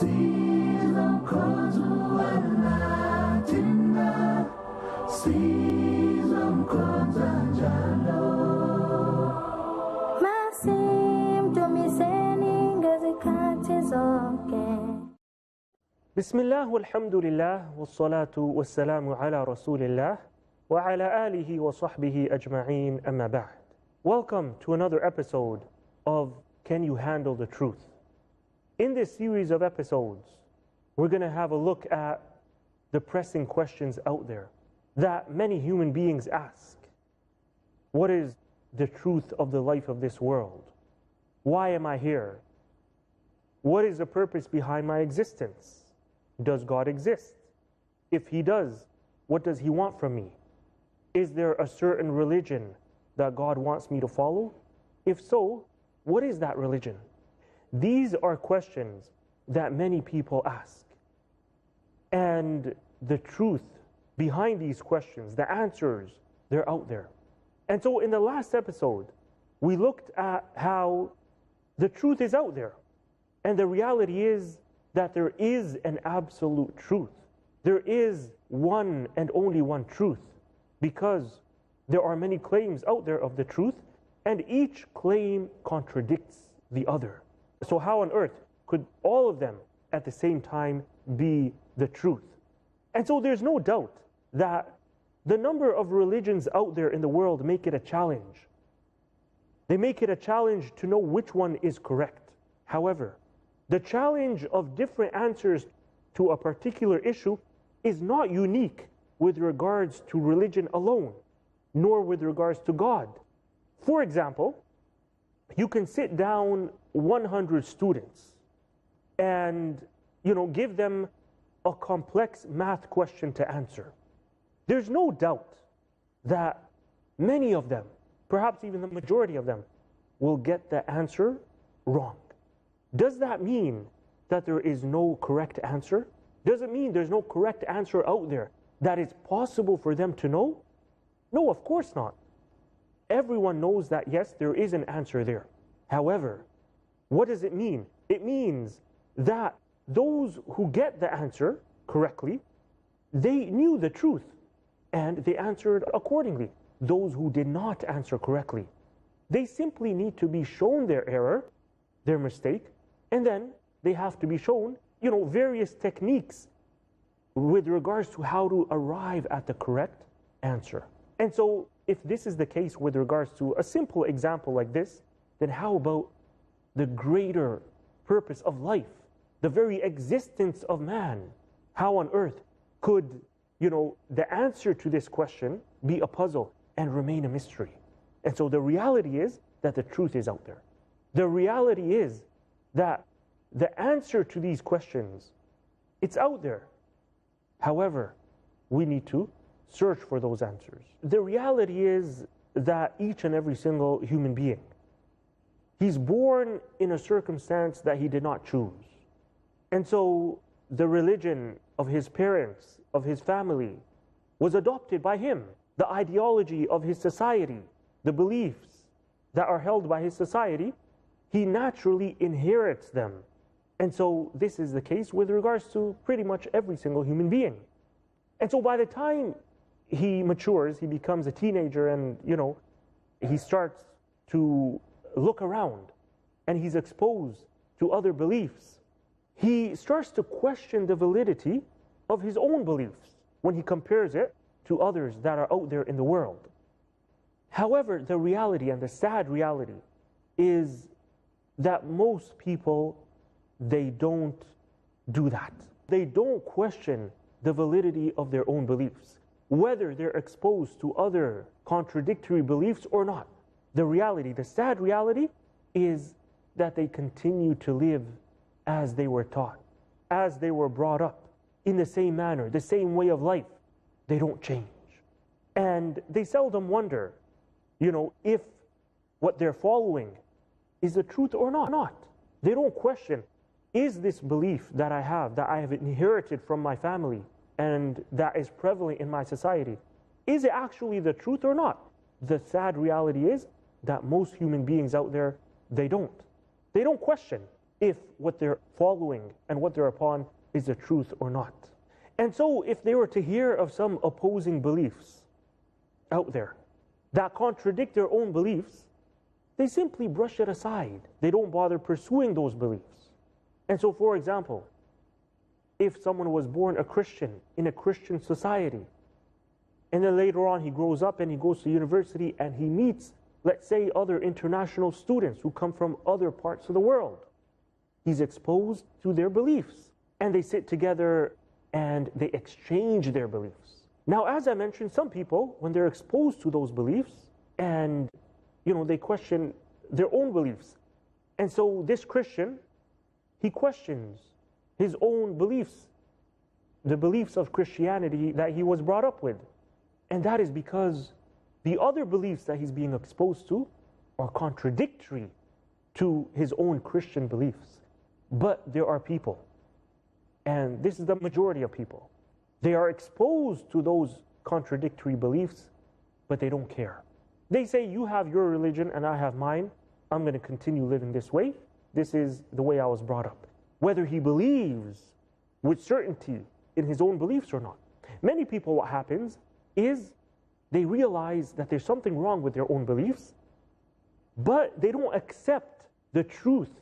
Bismillah walhamdulillah wassalatu wassalamu ala rasulillah wa ala alihi wa sahbihi ajma'een amma ba'd. Welcome to another episode of Can You Handle the Truth? In this series of episodes, we're going to have a look at the pressing questions out there that many human beings ask. What is the truth of the life of this world? Why am I here? What is the purpose behind my existence? Does God exist? If He does, what does He want from me? Is there a certain religion that God wants me to follow? If so, what is that religion? These are questions that many people ask. And the truth behind these questions, the answers, they're out there. And so in the last episode, we looked at how the truth is out there. And the reality is that there is an absolute truth. There is one and only one truth, because there are many claims out there of the truth, and each claim contradicts the other. So how on earth could all of them at the same time be the truth? And so there's no doubt that the number of religions out there in the world make it a challenge. They make it a challenge to know which one is correct. However, the challenge of different answers to a particular issue is not unique with regards to religion alone, nor with regards to God. For example, you can sit down 100 students and, give them a complex math question to answer. There's no doubt that many of them, perhaps even the majority of them, will get the answer wrong. Does that mean that there is no correct answer? Does it mean there's no correct answer out there that is possible for them to know? No, of course not. Everyone knows that, yes, there is an answer there. However, what does it mean? It means that those who get the answer correctly, they knew the truth and they answered accordingly. Those who did not answer correctly, they simply need to be shown their error, their mistake, and then they have to be shown, various techniques with regards to how to arrive at the correct answer. And so if this is the case with regards to a simple example like this, then how about the greater purpose of life, the very existence of man? How on earth could, the answer to this question be a puzzle and remain a mystery? And so the reality is that the truth is out there. The reality is that the answer to these questions, it's out there. However, we need to search for those answers. The reality is that each and every single human being, he's born in a circumstance that he did not choose. And so the religion of his parents, of his family, was adopted by him. The ideology of his society, the beliefs that are held by his society, he naturally inherits them. And so this is the case with regards to pretty much every single human being. And so by the time he matures, he becomes a teenager and, he starts to look around and he's exposed to other beliefs. He starts to question the validity of his own beliefs when he compares it to others that are out there in the world. However, the reality and the sad reality is that most people, they don't do that. They don't question the validity of their own beliefs, whether they're exposed to other contradictory beliefs or not. The reality, the sad reality, is that they continue to live as they were taught, as they were brought up, in the same manner, the same way of life. They don't change. And they seldom wonder, if what they're following is the truth or not. They don't question, is this belief that I have inherited from my family and that is prevalent in my society, is it actually the truth or not? The sad reality is that most human beings out there, they don't question. if what they're following and what they're upon is the truth or not. And so if they were to hear of some opposing beliefs out there that contradict their own beliefs, they simply brush it aside. They don't bother pursuing those beliefs. And so, for example, if someone was born a Christian in a Christian society, and then later on he grows up and he goes to university and he meets, let's say, other international students who come from other parts of the world, he's exposed to their beliefs. And they sit together and they exchange their beliefs. Now, as I mentioned, some people, when they're exposed to those beliefs and, they question their own beliefs. And so this Christian, he questions his own beliefs, the beliefs of Christianity that he was brought up with. And that is because the other beliefs that he's being exposed to are contradictory to his own Christian beliefs. But there are people, and this is the majority of people, they are exposed to those contradictory beliefs, but they don't care. They say, you have your religion and I have mine. I'm going to continue living this way. This is the way I was brought up. Whether he believes with certainty in his own beliefs or not. Many people, what happens is they realize that there's something wrong with their own beliefs, but they don't accept the truth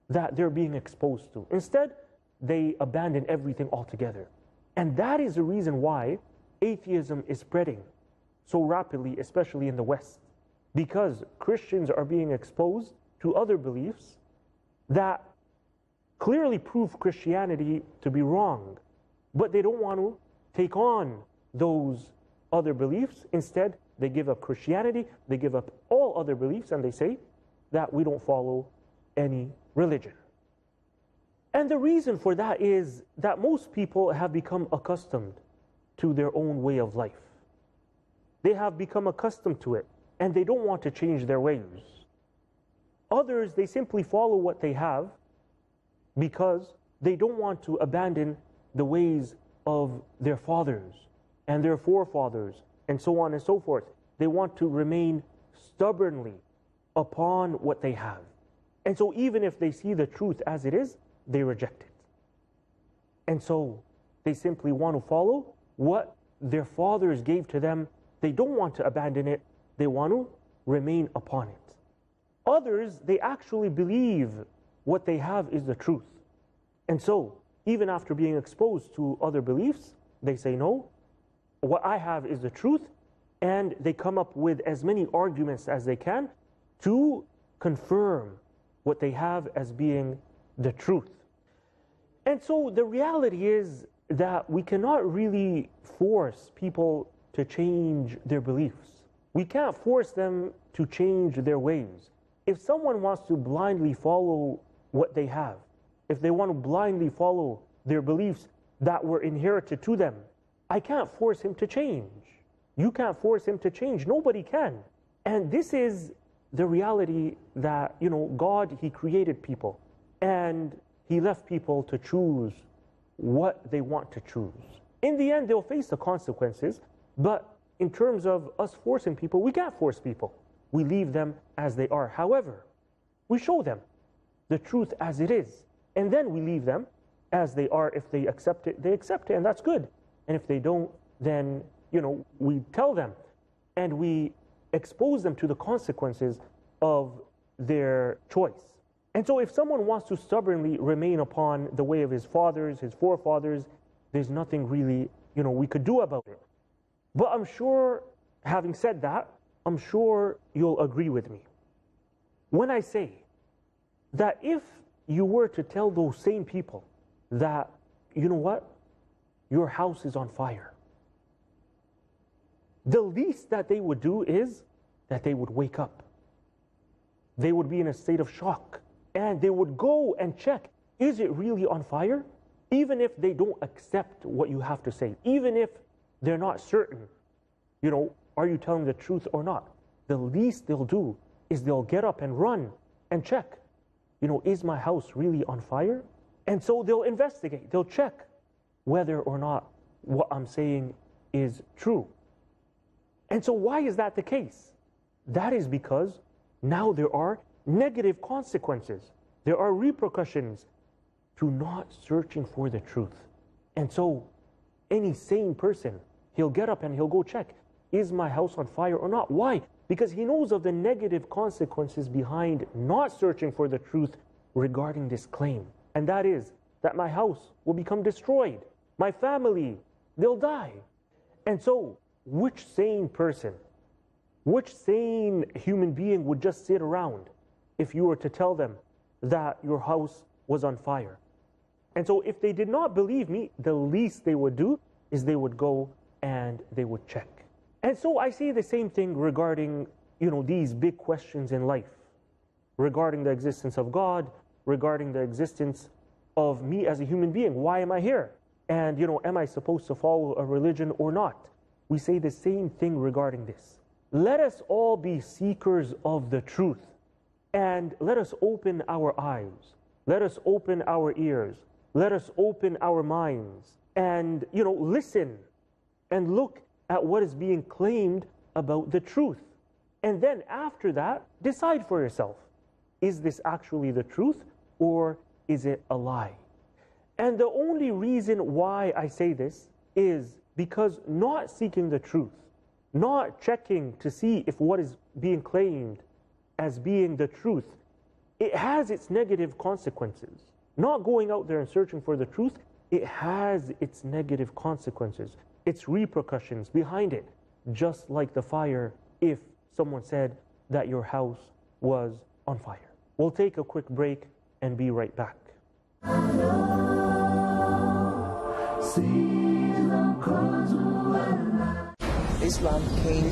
that they're being exposed to. Instead, they abandon everything altogether. And that is the reason why atheism is spreading so rapidly, especially in the West, because Christians are being exposed to other beliefs that clearly prove Christianity to be wrong, but they don't want to take on those other beliefs. Instead, they give up Christianity, they give up all other beliefs, and they say that we don't follow any religion. And the reason for that is that most people have become accustomed to their own way of life. They have become accustomed to it, and they don't want to change their ways. Others, they simply follow what they have because they don't want to abandon the ways of their fathers and their forefathers and so on and so forth. They want to remain stubbornly upon what they have. And so even if they see the truth as it is, they reject it. And so they simply want to follow what their fathers gave to them. They don't want to abandon it. They want to remain upon it. Others, they actually believe what they have is the truth. And so, even after being exposed to other beliefs, they say, no, what I have is the truth. And they come up with as many arguments as they can to confirm what they have as being the truth. And so the reality is that we cannot really force people to change their beliefs. We can't force them to change their ways. If someone wants to blindly follow what they have, if they want to blindly follow their beliefs that were inherited to them, I can't force him to change. You can't force him to change. Nobody can. And this is the reality that, God, He created people. And He left people to choose what they want to choose. In the end, they'll face the consequences. But in terms of us forcing people, we can't force people. We leave them as they are. However, we show them the truth as it is. And then we leave them as they are. If they accept it, they accept it, and that's good. And if they don't, then, we tell them. And we expose them to the consequences of their choice. And so if someone wants to stubbornly remain upon the way of his fathers, his forefathers, there's nothing really, we could do about it. But I'm sure, having said that, I'm sure you'll agree with me when I say that if you were to tell those same people that, you know what, your house is on fire, the least that they would do is that they would wake up. They would be in a state of shock, and they would go and check, is it really on fire? Even if they don't accept what you have to say, even if they're not certain, are you telling the truth or not? The least they'll do is they'll get up and run and check, is my house really on fire? And so they'll investigate, they'll check whether or not what I'm saying is true. And so why is that the case? That is because now there are negative consequences There are repercussions to not searching for the truth. And so any sane person, he'll get up and he'll go check, is my house on fire or not? Why? Because he knows of the negative consequences behind not searching for the truth regarding this claim. And that is that my house will become destroyed. My family, they'll die. And so which sane person, which sane human being would just sit around if you were to tell them that your house was on fire? And so if they did not believe me, the least they would do is they would go and they would check. And so I say the same thing regarding, these big questions in life, regarding the existence of God, regarding the existence of me as a human being. Why am I here? And, am I supposed to follow a religion or not? We say the same thing regarding this. Let us all be seekers of the truth, and let us open our eyes. Let us open our ears. Let us open our minds and, listen and look at what is being claimed about the truth. And then after that, decide for yourself, is this actually the truth or is it a lie? And the only reason why I say this is because not seeking the truth, not checking to see if what is being claimed as being the truth, it has its negative consequences. Not going out there and searching for the truth, it has its negative consequences, its repercussions behind it, just like the fire if someone said that your house was on fire. We'll take a quick break and be right back. Islam came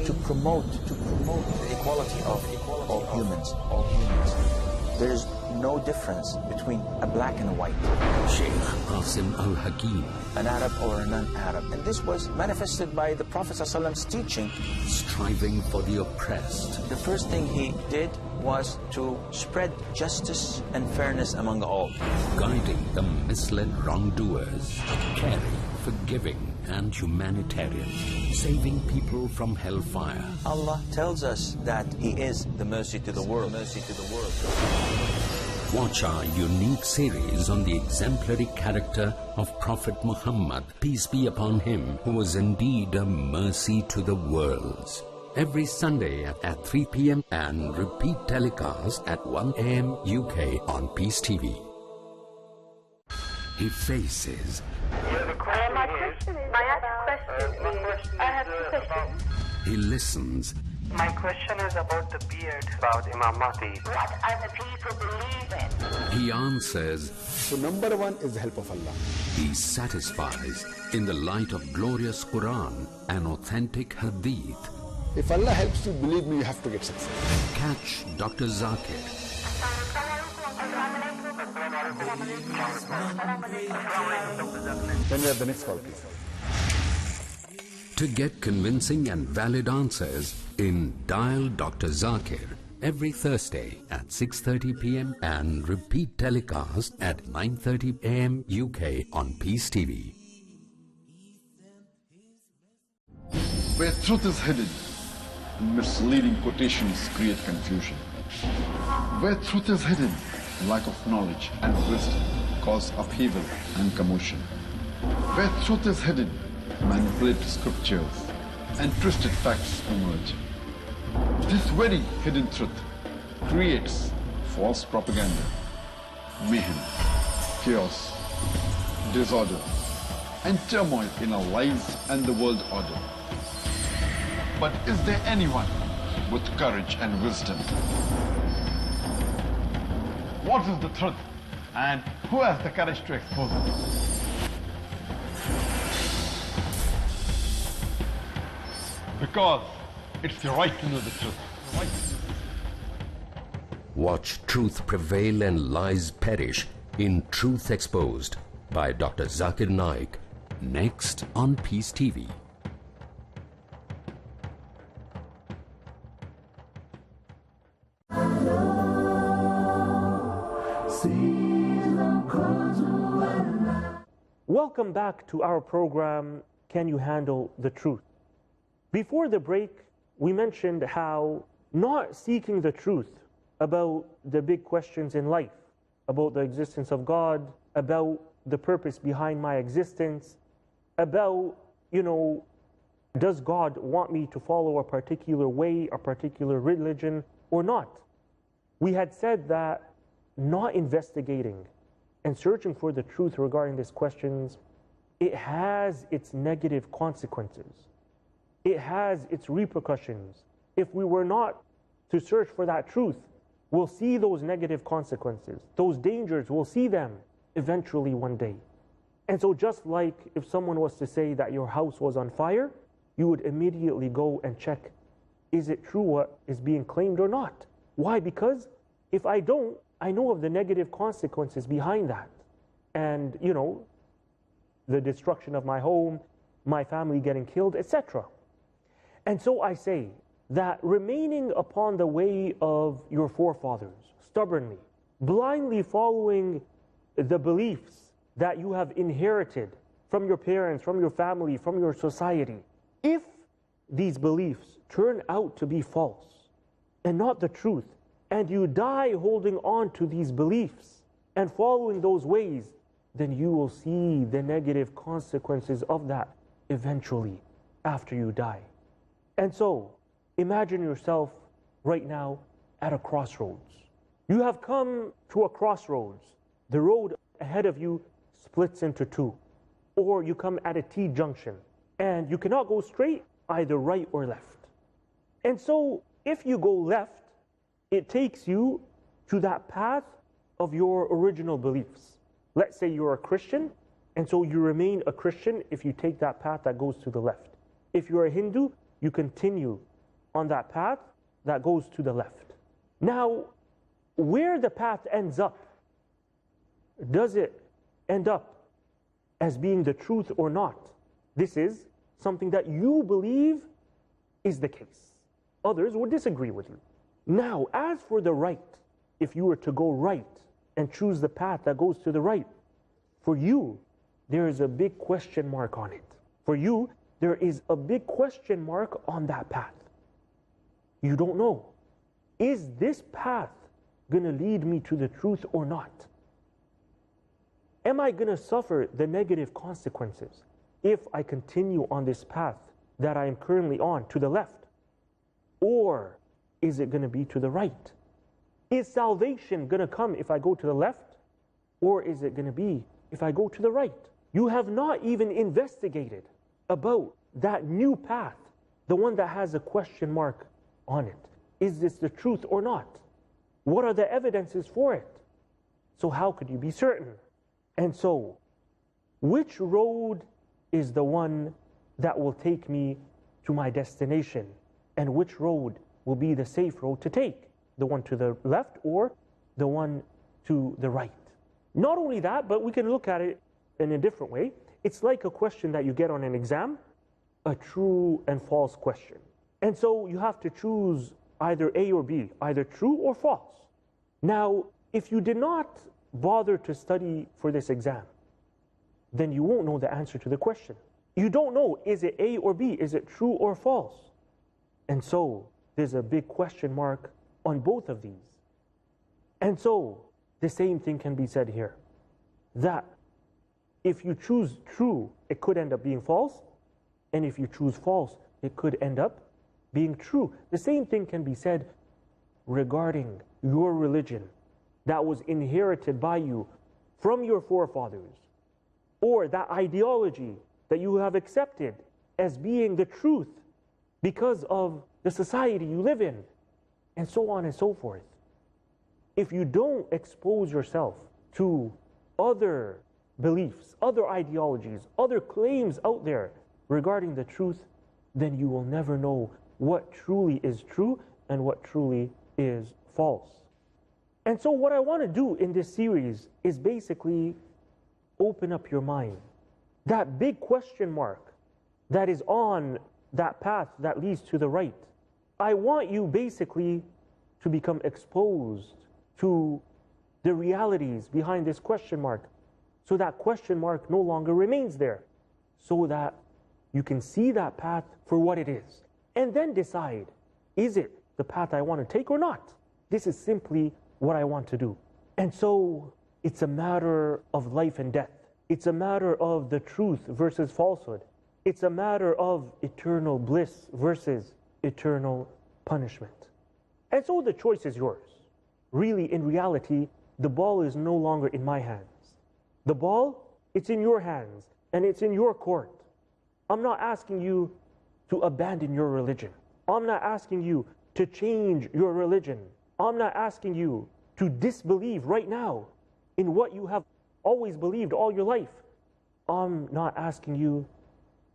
to promote the equality of all humans. There's no difference between a black and a white, Sheikh Qasim al-Hakim, an Arab or a non-Arab. And this was manifested by the Prophet ﷺ's teaching. striving for the oppressed, The first thing he did was to spread justice and fairness among all. guiding the misled wrongdoers, caring, forgiving, and humanitarian, saving people from hellfire. Allah tells us that He is the mercy to the world. Watch our unique series on the exemplary character of Prophet Muhammad, peace be upon him, who was indeed a mercy to the worlds. Every Sunday at 3 p.m. and repeat telecast at 1 a.m. UK on Peace TV. He faces, I have two questions. he listens, My question is about the beard, about Imam Mahdi. What are the people believing? he answers, So number one is the help of Allah. he satisfies in the light of glorious Quran and authentic Hadith. If Allah helps you, believe me, you have to get success. Catch Dr. Zakir Then we have the next call, please. to get convincing and valid answers in Dial Dr. Zakir every Thursday at 6:30 p.m. and repeat telecast at 9:30 a.m. UK on Peace TV. Where truth is hidden, misleading quotations create confusion. Where truth is hidden, lack of knowledge and wisdom cause upheaval and commotion. Where truth is hidden, manipulated scriptures and twisted facts emerge. This very hidden truth creates false propaganda, mayhem, chaos, disorder, and turmoil in our lives and the world order. But is there anyone with courage and wisdom? What is the truth, and who has the courage to expose it? Because it's your right to know the truth. Watch truth prevail and lies perish in Truth Exposed by Dr. Zakir Naik, next on Peace TV. Welcome back to our program, Can You Handle the Truth? Before the break, we mentioned how not seeking the truth about the big questions in life, about the existence of God, about the purpose behind my existence, about, does God want me to follow a particular way, a particular religion, or not? We had said that not investigating and searching for the truth regarding these questions, it has its negative consequences. It has its repercussions. If we were not to search for that truth, we'll see those negative consequences. Those dangers, we'll see them eventually one day. And so just like if someone was to say that your house was on fire, you would immediately go and check, is it true what is being claimed or not? Why? Because if I don't, I know of the negative consequences behind that. And, the destruction of my home, my family getting killed, etc. And so I say that remaining upon the way of your forefathers, stubbornly, blindly following the beliefs that you have inherited from your parents, from your family, from your society, if these beliefs turn out to be false and not the truth, and you die holding on to these beliefs and following those ways, then you will see the negative consequences of that eventually after you die. And so, imagine yourself right now at a crossroads. You have come to a crossroads. The road ahead of you splits into two. Or you come at a T-junction, and you cannot go straight, either right or left. And so, if you go left, it takes you to that path of your original beliefs. Let's say you're a Christian, and so you remain a Christian if you take that path that goes to the left. If you're a Hindu, you continue on that path that goes to the left. Now, where the path ends up, does it end up as being the truth or not? This is something that you believe is the case. Others would disagree with you. Now, as for the right, if you were to go right and choose the path that goes to the right, for you, there is a big question mark on it. For you, there is a big question mark on that path. You don't know. Is this path going to lead me to the truth or not? Am I going to suffer the negative consequences if I continue on this path that I am currently on to the left? Or is it going to be to the right? Is salvation going to come if I go to the left? Or is it going to be if I go to the right? You have not even investigated about that new path, the one that has a question mark on it. Is this the truth or not? What are the evidences for it? So how could you be certain? And so, which road is the one that will take me to my destination? And which road will be the safe road to take? The one to the left or the one to the right? Not only that, but we can look at it in a different way. It's like a question that you get on an exam, a true and false question. And so you have to choose either A or B, either true or false. Now, if you did not bother to study for this exam, then you won't know the answer to the question. You don't know, is it A or B? Is it true or false? And so there's a big question mark on both of these. And so the same thing can be said here, that if you choose true, it could end up being false, and if you choose false, it could end up being true. The same thing can be said regarding your religion that was inherited by you from your forefathers, or that ideology that you have accepted as being the truth because of the society you live in, and so on and so forth. If you don't expose yourself to other beliefs, other ideologies, other claims out there regarding the truth, then you will never know what truly is true and what truly is false. And so what I want to do in this series is basically open up your mind. That big question mark that is on that path that leads to the right, I want you basically to become exposed to the realities behind this question mark, so that question mark no longer remains there, so that you can see that path for what it is, and then decide, is it the path I want to take or not? This is simply what I want to do. And so it's a matter of life and death. It's a matter of the truth versus falsehood. It's a matter of eternal bliss versus eternal punishment. And so the choice is yours. Really, in reality, the ball is no longer in my hands. The ball, it's in your hands, and it's in your court. I'm not asking you to abandon your religion. I'm not asking you to change your religion. I'm not asking you to disbelieve right now in what you have always believed all your life. I'm not asking you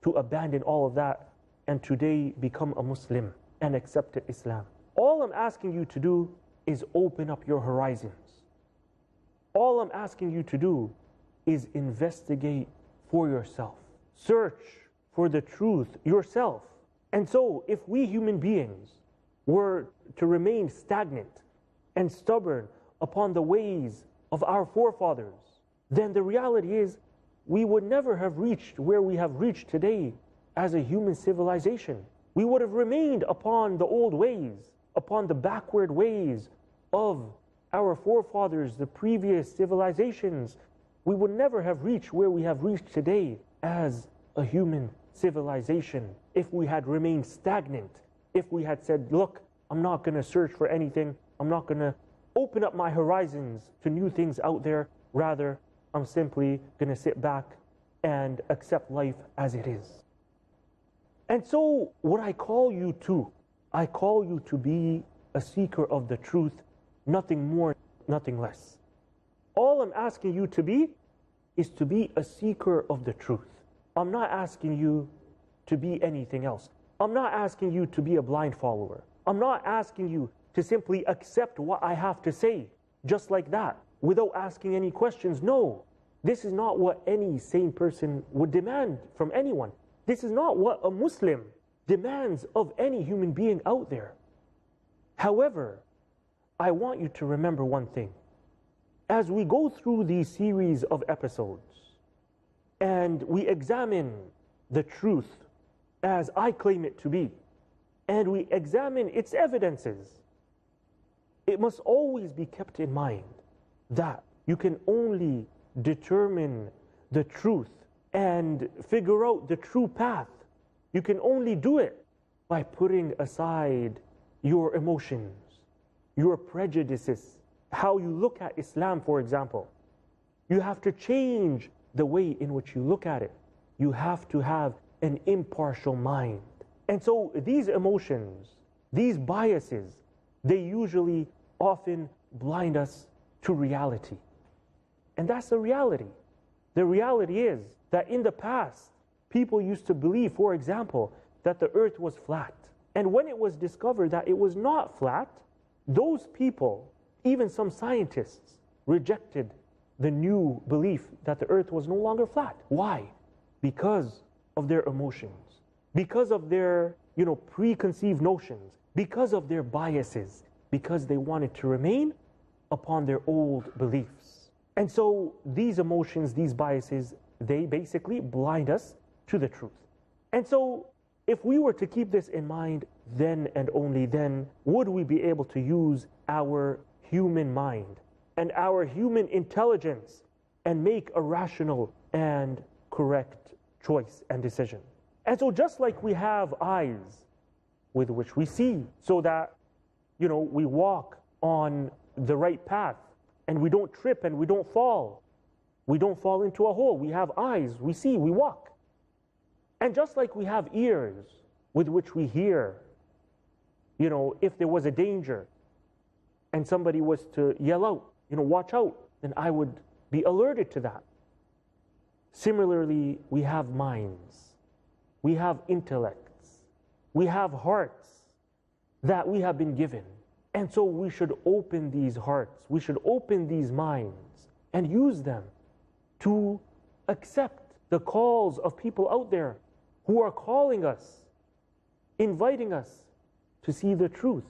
to abandon all of that and today become a Muslim and accept Islam. All I'm asking you to do is open up your horizons. All I'm asking you to do is investigate for yourself. Search for the truth yourself. And so if we human beings were to remain stagnant and stubborn upon the ways of our forefathers, then the reality is we would never have reached where we have reached today as a human civilization. We would have remained upon the old ways, upon the backward ways of our forefathers, the previous civilizations. We would never have reached where we have reached today as a human civilization if we had remained stagnant, if we had said, look, I'm not going to search for anything, I'm not going to open up my horizons to new things out there, rather I'm simply going to sit back and accept life as it is. And so what I call you to be a seeker of the truth, nothing more, nothing less. All I'm asking you to be is to be a seeker of the truth. I'm not asking you to be anything else. I'm not asking you to be a blind follower. I'm not asking you to simply accept what I have to say, just like that, without asking any questions. No, this is not what any sane person would demand from anyone. This is not what a Muslim demands of any human being out there. However, I want you to remember one thing. As we go through these series of episodes and we examine the truth as I claim it to be, and we examine its evidences, it must always be kept in mind that you can only determine the truth and figure out the true path. You can only do it by putting aside your emotions, your prejudices, how you look at Islam, for example. You have to change the way in which you look at it. You have to have an impartial mind. And so these emotions, these biases, they usually often blind us to reality. And that's the reality. The reality is that in the past, people used to believe, for example, that the earth was flat. And when it was discovered that it was not flat, those people, even some scientists, rejected the new belief that the earth was no longer flat. Why? Because of their emotions, because of their, preconceived notions, because of their biases, because they wanted to remain upon their old beliefs. And so these emotions, these biases, they basically blind us to the truth. And so if we were to keep this in mind, then and only then would we be able to use our human mind and our human intelligence and make a rational and correct choice and decision. And so just like we have eyes with which we see, so that, we walk on the right path and we don't trip and we don't fall. We don't fall into a hole. We have eyes, we see, we walk. And just like we have ears with which we hear, if there was a danger and somebody was to yell out, watch out, then I would be alerted to that. Similarly, we have minds, we have intellects, we have hearts that we have been given. And so we should open these hearts, we should open these minds and use them to accept the calls of people out there who are calling us, inviting us to see the truth,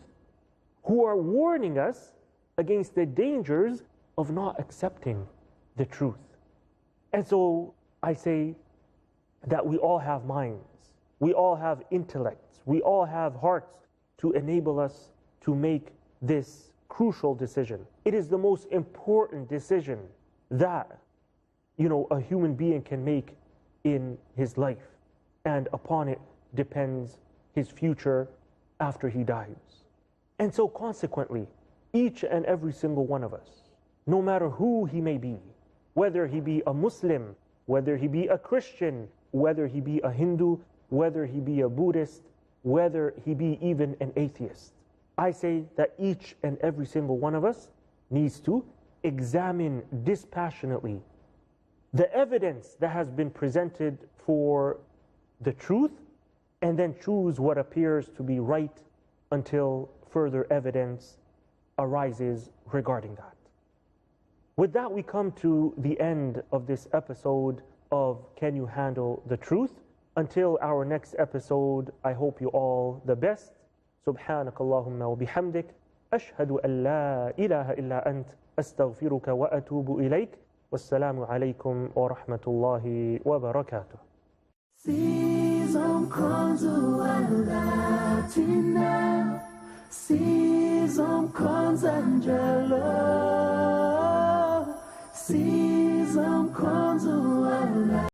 who are warning us against the dangers of not accepting the truth. And so I say that we all have minds, we all have intellects, we all have hearts to enable us to make this crucial decision. It is the most important decision that, a human being can make in his life. And upon it depends his future after he dies. And so consequently, each and every single one of us, no matter who he may be, whether he be a Muslim, whether he be a Christian, whether he be a Hindu, whether he be a Buddhist, whether he be even an atheist, I say that each and every single one of us needs to examine dispassionately the evidence that has been presented for the truth, and then choose what appears to be right until further evidence arises regarding that. With that, we come to the end of this episode of Can You Handle the Truth? Until our next episode, I hope you all the best. سبحانك اللهم وبحمدك أشهد أن لا إله إلا أنت أستغفرك وأتوب إليك والسلام عليكم ورحمة الله وبركاته. Season Latina, Season Angelo,